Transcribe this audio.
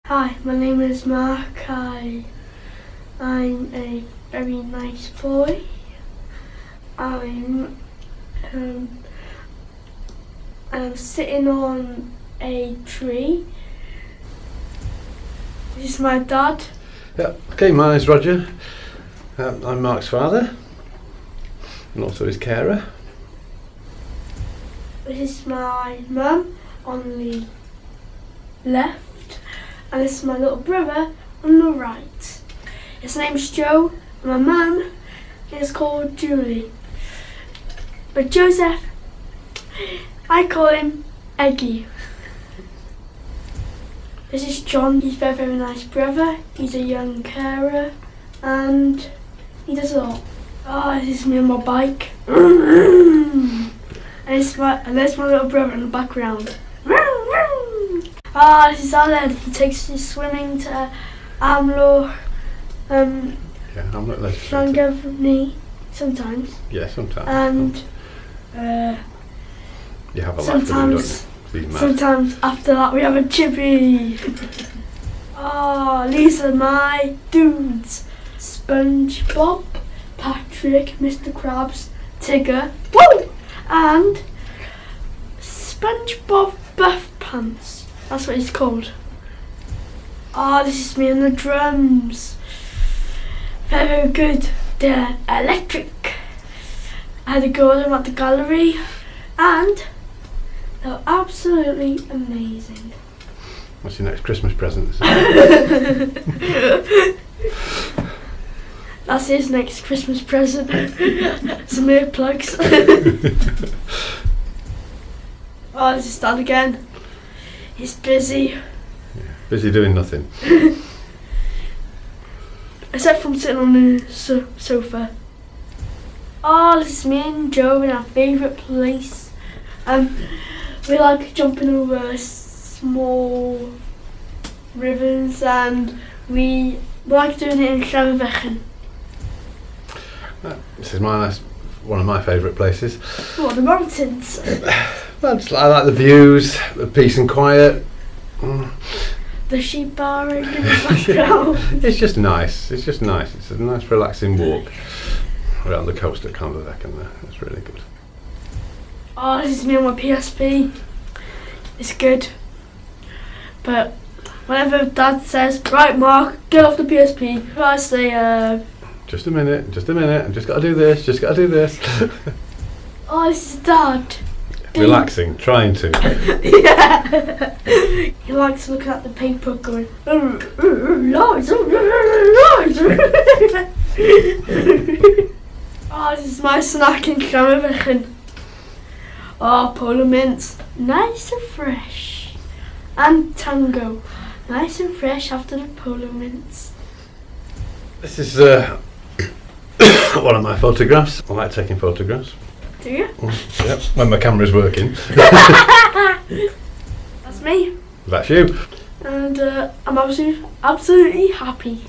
Hi, my name is Mark. I'm a very nice boy. I'm sitting on a tree. This is my dad. Yeah, okay, my name's Roger. I'm Mark's father and also his carer. This is my mum on the left, and this is my little brother on the right. His name's Joe, and my mum is called Julie. But Joseph, I call him Eggy. This is John. He's a very, very nice brother. He's a young carer and he does a lot. Oh, this is me on my bike. And there's my little brother in the background. Ah, this is Alan. He takes his swimming to Amlo. Hamlet Llangefni sometimes. Yeah, sometimes. And you have a laugh, don't you? Sometimes after that we have a chippy. Oh, these are my dudes. SpongeBob, Patrick, Mr. Krabs, Tigger, woo! And SpongeBob Buff Pants. That's what he's called. Oh, this is me on the drums. Very, very good. They're electric. I had to go with them at the gallery and they're absolutely amazing. What's your next Christmas present? That's his next Christmas present. Some earplugs. Oh, this is Dad again. He's busy. Yeah, busy doing nothing. Except from sitting on the sofa. Oh, this is me and Joe in our favourite place. We like jumping over small rivers and we like doing it in Llangefni. This is one of my favourite places. What, the mountains? I like the views, the peace and quiet. The sheep are in the background. It's just nice. It's just nice. It's a nice relaxing walk around the coast at Casgliad there. It's really good. Oh, this is me on my PSP. It's good. But whenever Dad says, right Mark, get off the PSP, I say, just a minute, I've just got to do this, Oh, this is Dad. Relaxing, trying to. Yeah. He likes looking at the paper going, lies. Oh, this is my snack in Llangefni. Oh, polo mints, nice and fresh. And tango, nice and fresh after the polo mints. This is one of my photographs. I like taking photographs. Do you? Yep, when my camera's working. That's me. That's you. And I'm absolutely happy.